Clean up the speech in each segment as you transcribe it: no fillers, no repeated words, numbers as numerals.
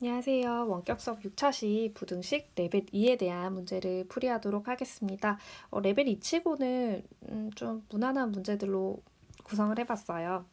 안녕하세요. 원격 수업 6차시 부등식 레벨 2에 대한 문제를 풀이하도록 하겠습니다. 레벨 2 치고는 좀 무난한 문제들로 구성을 해봤어요.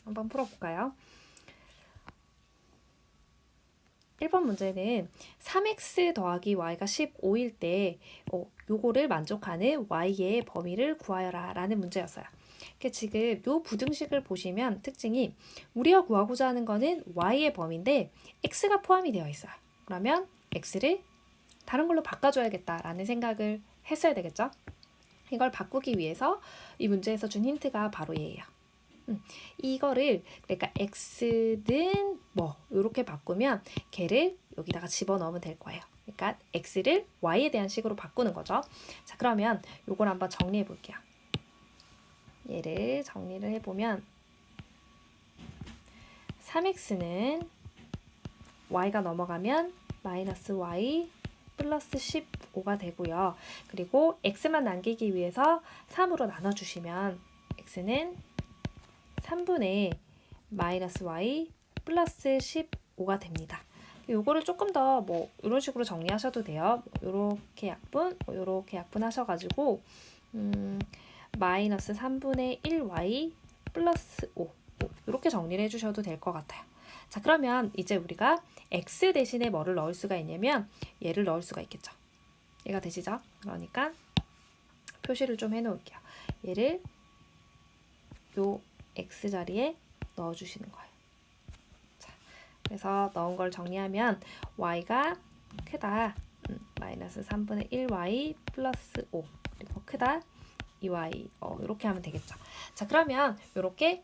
한번 풀어볼까요? 1번 문제는 3x 더하기 y가 15일 때 요거를 만족하는 y의 범위를 구하여라 라는 문제였어요. 지금 요 부등식을 보시면 특징이 우리가 구하고자 하는 거는 y의 범위인데 x가 포함이 되어 있어요. 그러면 x를 다른 걸로 바꿔줘야겠다라는 생각을 했어야 되겠죠? 이걸 바꾸기 위해서 이 문제에서 준 힌트가 바로 얘예요. 이거를 그러니까 x는 뭐 이렇게 바꾸면 걔를 여기다가 집어넣으면 될 거예요. 그러니까 x를 y에 대한 식으로 바꾸는 거죠. 자, 그러면 요걸 한번 정리해 볼게요. 얘를 정리를 해보면 3x는 y가 넘어가면 마이너스 y 플러스 15가 되고요. 그리고 x만 남기기 위해서 3으로 나눠주시면 x는 3분의 마이너스 y 플러스 15가 됩니다. 요거를 조금 더 뭐 이런 식으로 정리하셔도 돼요. 요렇게 약분, 요렇게 약분하셔가지고 마이너스 3분의 1y 플러스 5 이렇게 정리를 해주셔도 될 것 같아요. 자, 그러면 이제 우리가 x 대신에 뭐를 넣을 수가 있냐면 얘를 넣을 수가 있겠죠. 얘가 되시죠? 그러니까 표시를 좀 해놓을게요. 얘를 요 x 자리에 넣어주시는 거예요. 자, 그래서 넣은 걸 정리하면 y가 크다. 마이너스 3분의 1y 플러스 5 그리고 크다 2y 이렇게 하면 되겠죠. 자, 그러면 이렇게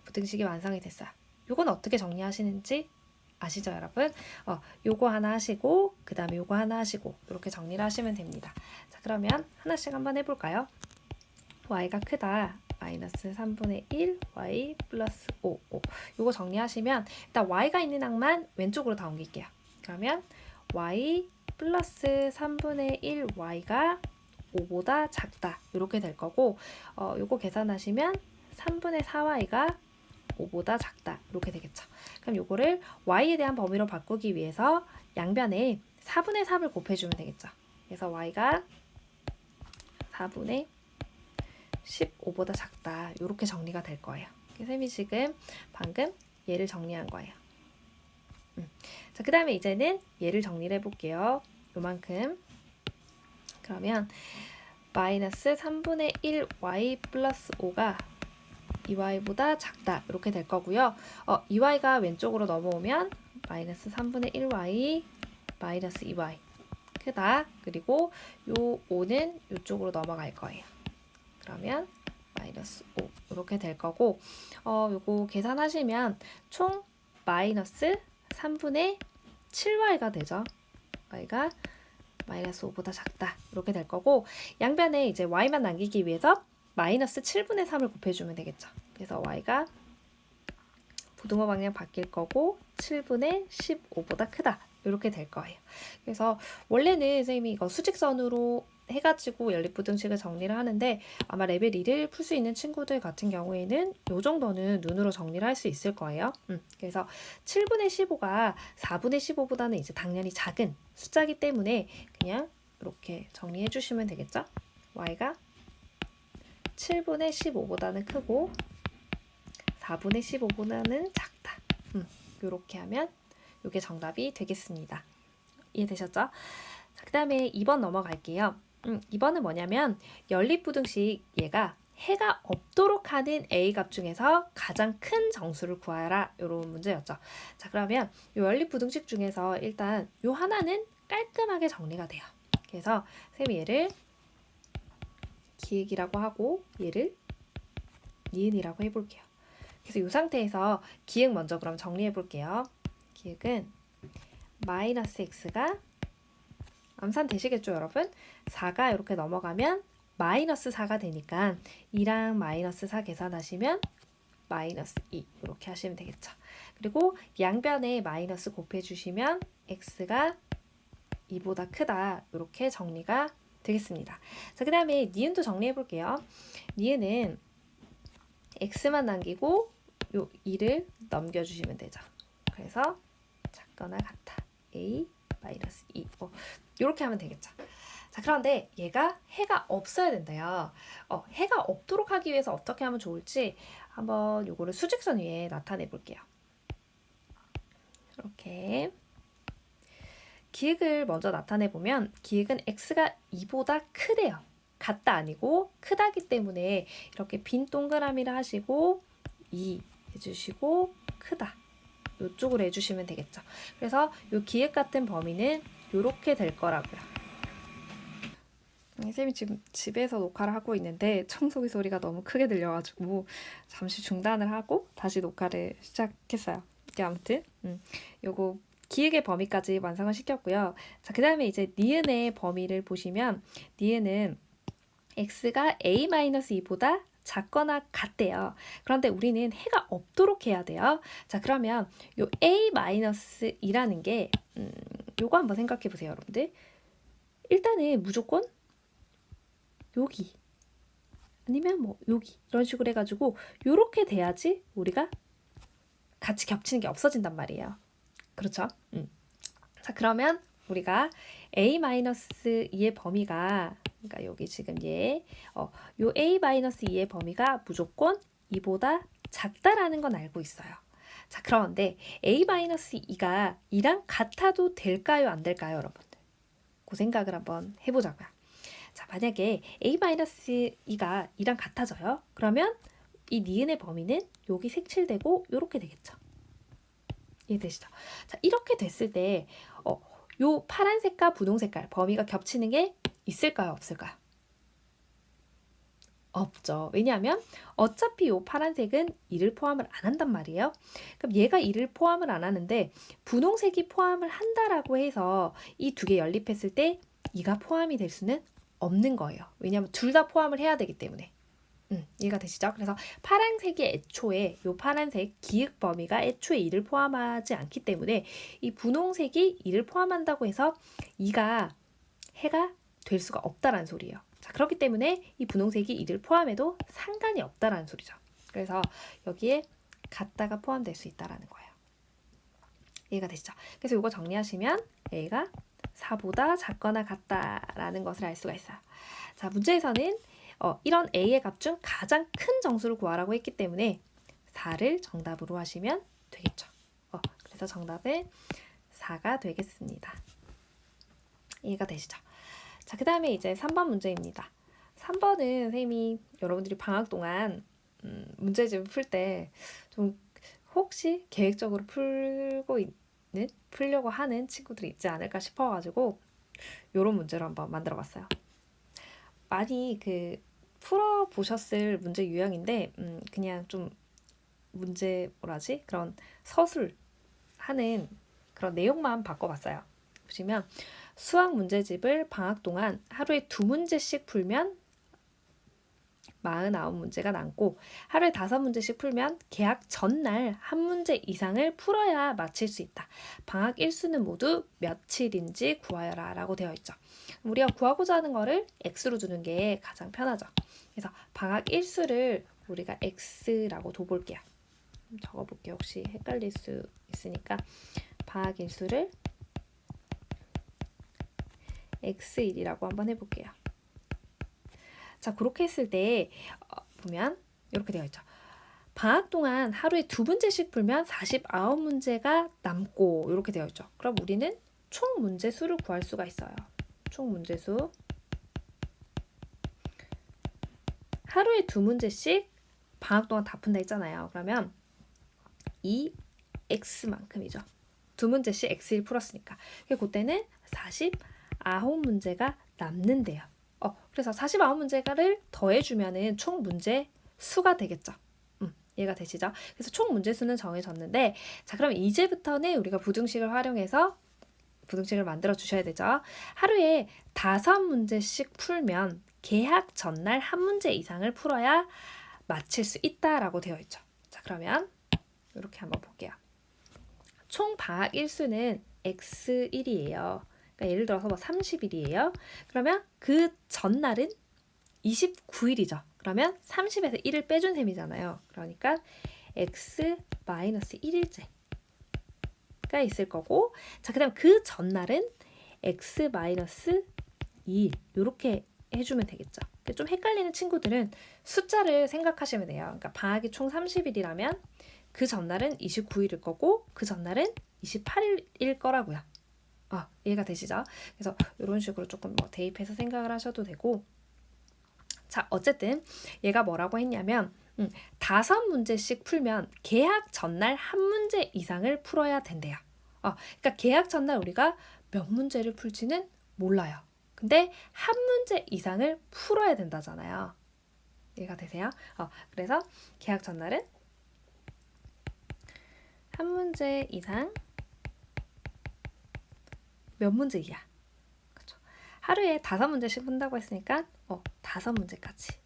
부등식이 완성이 됐어요. 요건 어떻게 정리하시는지 아시죠, 여러분? 요거 하나 하시고 그 다음에 요거 하나 하시고 이렇게 정리를 하시면 됩니다. 자, 그러면 하나씩 한번 해볼까요? y가 크다. 마이너스 3분의 1 y 플러스 5 요거 정리하시면 일단 y가 있는 항만 왼쪽으로 다 옮길게요. 그러면 y 플러스 3분의 1 y가 5보다 작다 이렇게 될 거고 요거 계산하시면 3분의 4y가 5보다 작다 이렇게 되겠죠. 그럼 요거를 y에 대한 범위로 바꾸기 위해서 양변에 4분의 3을 곱해주면 되겠죠. 그래서 y가 4분의 15보다 작다 이렇게 정리가 될 거예요. 쌤이 지금 방금 얘를 정리한 거예요. 자, 그 다음에 이제는 얘를 정리를 해볼게요. 요만큼. 그러면 마이너스 3분의 1 y 플러스 5가 2y보다 작다 이렇게 될 거고요. 2y가 왼쪽으로 넘어오면 마이너스 3분의 1y 마이너스 2y 크다. 그리고 요 5는 이쪽으로 넘어갈 거예요. 그러면 마이너스 5 이렇게 될 거고 요거 계산하시면 총 마이너스 3분의 7y가 되죠. y가 마이너스 5보다 작다 이렇게 될 거고 양변에 이제 y만 남기기 위해서 마이너스 7분의 3을 곱해주면 되겠죠. 그래서 y가 부등호 방향 바뀔 거고 7분의 15보다 크다 이렇게 될 거예요. 그래서 원래는 선생님이 이거 수직선으로 해가지고 연립부등식을 정리를 하는데 아마 레벨 2를 풀 수 있는 친구들 같은 경우에는 이 정도는 눈으로 정리를 할 수 있을 거예요. 그래서 7분의 15가 4분의 15보다는 이제 당연히 작은 숫자이기 때문에 그냥 이렇게 정리해 주시면 되겠죠. y가 7분의 15보다는 크고 4분의 15보다는 작다. 이렇게 하면 이게 정답이 되겠습니다. 이해되셨죠? 자, 그 다음에 2번 넘어갈게요. 2번은 뭐냐면 연립부등식 얘가 해가 없도록 하는 A값 중에서 가장 큰 정수를 구하라 이런 문제였죠. 자, 그러면 이 연립부등식 중에서 일단 이 하나는 깔끔하게 정리가 돼요. 그래서 선생님이 얘를 기획이라고 하고 얘를 니은이라고 해볼게요. 그래서 이 상태에서 기획 먼저 그럼 정리해 볼게요. 기획은 마이너스 x가 암산 되시겠죠, 여러분? 4가 이렇게 넘어가면 마이너스 4가 되니까 2랑 마이너스 4 계산하시면 마이너스 2 이렇게 하시면 되겠죠. 그리고 양변에 마이너스 곱해주시면 x가 2보다 크다 이렇게 정리가 되겠습니다. 자, 그 다음에 니은도 정리해 볼게요. 니은은 x만 남기고 요 2를 넘겨주시면 되죠. 그래서 작거나 같아. a 마이너스 2. 이렇게 하면 되겠죠. 자, 그런데 얘가 해가 없어야 된대요. 해가 없도록 하기 위해서 어떻게 하면 좋을지 한번 요거를 수직선 위에 나타내 볼게요. 이렇게 기획을 먼저 나타내 보면 기획은 x가 2보다 크대요. 같다 아니고 크다기 때문에 이렇게 빈 동그라미를 하시고 2 해주시고 크다. 이쪽으로 해주시면 되겠죠. 그래서 이 기획 같은 범위는 이렇게 될 거라고요. 쌤이 지금 집에서 녹화를 하고 있는데 청소기 소리가 너무 크게 들려가지고 잠시 중단을 하고 다시 녹화를 시작했어요. 아무튼 요거 기획의 범위까지 완성을 시켰고요. 자, 그 다음에 이제 니은의 범위를 보시면 니은은 x가 a-2보다 작거나 같대요. 그런데 우리는 해가 없도록 해야 돼요. 자, 그러면 요 a-2라는 게 요거 한번 생각해 보세요, 여러분들. 일단은 무조건 여기 아니면 뭐 여기 이런 식으로 해가지고 요렇게 돼야지 우리가 같이 겹치는 게 없어진단 말이에요. 그렇죠? 자, 그러면 우리가 a-2의 범위가 그러니까 여기 지금 요 a-2의 범위가 무조건 2보다 작다라는 건 알고 있어요. 자, 그런데 a-2가 2랑 같아도 될까요? 안 될까요? 여러분들? 그 생각을 한번 해보자고요. 자, 만약에 a-2가 2랑 같아져요. 그러면 이 니은의 범위는 여기 색칠되고 이렇게 되겠죠. 이해되시죠? 자, 이렇게 됐을 때 요 파란색과 분홍색깔 범위가 겹치는 게 있을까요? 없을까요? 없죠. 왜냐하면 어차피 요 파란색은 2를 포함을 안 한단 말이에요. 그럼 얘가 2를 포함을 안 하는데 분홍색이 포함을 한다라고 해서 이 두 개 연립했을 때 2가 포함이 될 수는 없는 거예요. 왜냐하면 둘 다 포함을 해야 되기 때문에. 이해가 되시죠? 그래서 파란색이 애초에 요 파란색 기획 범위가 애초에 2를 포함하지 않기 때문에 이 분홍색이 2를 포함한다고 해서 2가 해가 될 수가 없다라는 소리예요. 자, 그렇기 때문에 이 분홍색이 2를 포함해도 상관이 없다라는 소리죠. 그래서 여기에 같다가 포함될 수 있다라는 거예요. 이해가 되시죠? 그래서 이거 정리하시면 A가 4보다 작거나 같다라는 것을 알 수가 있어요. 자, 문제에서는 이런 A의 값 중 가장 큰 정수를 구하라고 했기 때문에 4를 정답으로 하시면 되겠죠. 그래서 정답은 4가 되겠습니다. 이해가 되시죠? 자, 그 다음에 이제 3번 문제입니다. 3번은 선생님이 여러분들이 방학 동안 문제집을 풀 때 좀 혹시 계획적으로 풀려고 하는 친구들이 있지 않을까 싶어가지고 이런 문제로 한번 만들어 봤어요. 많이 풀어보셨을 문제 유형인데 그냥 좀 문제 그런 서술 하는 그런 내용만 바꿔봤어요. 보시면 수학 문제집을 방학 동안 하루에 2문제씩 풀면 49문제가 남고 하루에 5문제씩 풀면 개학 전날 1문제 이상을 풀어야 마칠 수 있다. 방학 일수는 모두 며칠인지 구하여라 라고 되어 있죠. 우리가 구하고자 하는 거를 x로 두는 게 가장 편하죠. 그래서 방학 일수를 우리가 x라고 둬볼게요. 적어볼게요. 혹시 헷갈릴 수 있으니까 방학 일수를 x1이라고 한번 해볼게요. 자, 그렇게 했을 때 보면 이렇게 되어 있죠. 방학 동안 하루에 2문제씩 풀면 49문제가 남고 이렇게 되어 있죠. 그럼 우리는 총 문제수를 구할 수가 있어요. 총 문제수 하루에 2문제씩 방학 동안 다 푼다 했잖아요. 그러면 이 x만큼이죠. 2문제씩 x1 풀었으니까. 그때는 49문제가 남는데요. 그래서 49문제를 더해주면은 총 문제 수가 되겠죠. 이해가 되시죠? 그래서 총 문제 수는 정해졌는데, 자, 그럼 이제부터는 우리가 부등식을 활용해서 부등식을 만들어 주셔야 되죠. 하루에 5문제씩 풀면 개학 전날 1문제 이상을 풀어야 마칠 수 있다라고 되어 있죠. 자, 그러면 이렇게 한번 볼게요. 총 방학 일수는 x1이에요. 그러니까 예를 들어서 30일이에요. 그러면 그 전날은 29일이죠. 그러면 30에서 1을 빼준 셈이잖아요. 그러니까 x-1일째 가 있을 거고, 자, 그다음 그 전날은 x-2일 이렇게 해주면 되겠죠. 좀 헷갈리는 친구들은 숫자를 생각하시면 돼요. 그러니까 방학이 총 30일이라면 그 전날은 29일일 거고 그 전날은 28일일 거라고요. 이해가 되시죠? 그래서 이런 식으로 조금 뭐 대입해서 생각을 하셔도 되고, 자, 어쨌든 얘가 뭐라고 했냐면 5문제씩 풀면 개학 전날 한 문제 이상을 풀어야 된대요. 그러니까 개학 전날 우리가 몇 문제를 풀지는 몰라요. 근데 한 문제 이상을 풀어야 된다잖아요. 이해가 되세요? 그래서 개학 전날은 한 문제 이상 몇 문제이야. 그렇죠? 하루에 5문제씩 푼다고 했으니까 5문제까지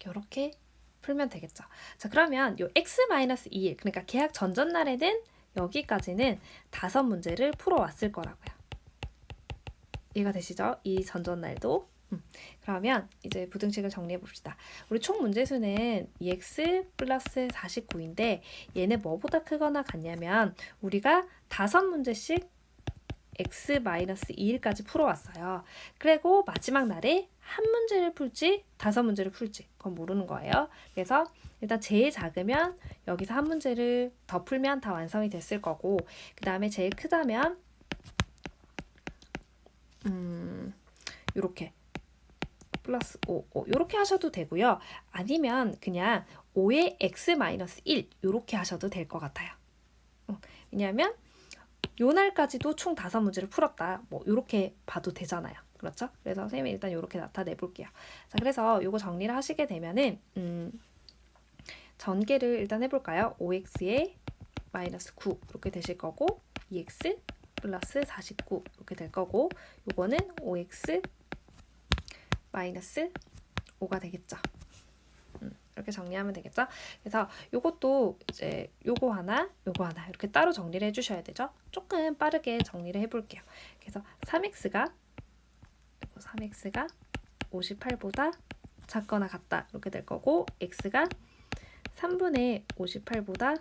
이렇게 풀면 되겠죠. 자, 그러면 요 x-2일 그러니까 개학 전전날에는 여기까지는 5문제를 풀어왔을 거라고요. 이해가 되시죠? 이 전전날도. 그러면 이제 부등식을 정리해 봅시다. 우리 총 문제수는 2x 플러스 49인데 얘는 뭐보다 크거나 같냐면 우리가 5문제씩 x-2일까지 풀어왔어요. 그리고 마지막 날에 한 문제를 풀지 5문제를 풀지 그건 모르는 거예요. 그래서 일단 제일 작으면 여기서 한 문제를 더 풀면 다 완성이 됐을 거고, 그 다음에 제일 크다면 이렇게 플러스 5 이렇게 하셔도 되고요. 아니면 그냥 5의 x-1 이렇게 하셔도 될 것 같아요. 왜냐하면 요 날까지도 총 5문제를 풀었다. 뭐 이렇게 봐도 되잖아요. 그렇죠? 그래서 선생님이 일단 이렇게 나타내 볼게요. 자, 그래서 요거 정리를 하시게 되면은 전개를 일단 해볼까요? 5x에 마이너스 9 이렇게 되실 거고 2x 플러스 49 이렇게 될 거고 요거는 5x 마이너스 5가 되겠죠. 이렇게 정리하면 되겠죠. 그래서 요것도 이제 요거 하나 이렇게 따로 정리를 해주셔야 되죠. 조금 빠르게 정리를 해볼게요. 그래서 3x가 58보다 작거나 같다 이렇게 될 거고 x가 3분의 58보다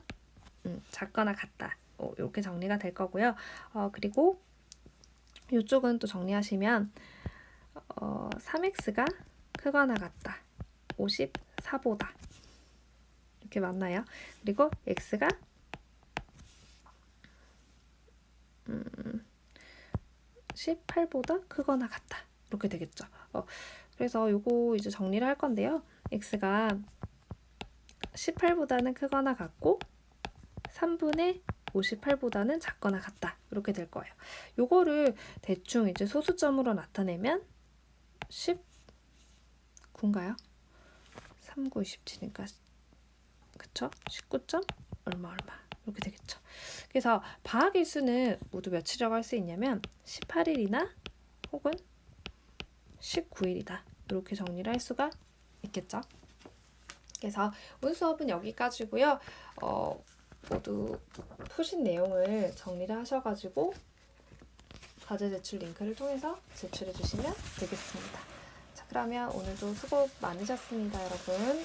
작거나 같다 이렇게 정리가 될 거고요. 그리고 이쪽은 또 정리하시면 3x가 크거나 같다 54보다 이렇게 맞나요? 그리고 x가 18보다 크거나 같다 이렇게 되겠죠. 그래서 요거 이제 정리를 할 건데요. x가 18보다는 크거나 같고 3분의 58보다는 작거나 같다 이렇게 될 거예요. 요거를 대충 이제 소수점으로 나타내면 19인가요? 39, 27이니까 그쵸? 19점 얼마 이렇게 되겠죠. 그래서 방학 일수는 모두 며칠이라고 할 수 있냐면 18일이나 혹은 19일이다 이렇게 정리를 할 수가 있겠죠. 그래서 오늘 수업은 여기까지고요. 모두 푸신 내용을 정리를 하셔가지고 과제 제출 링크를 통해서 제출해 주시면 되겠습니다. 자, 그러면 오늘도 수고 많으셨습니다, 여러분.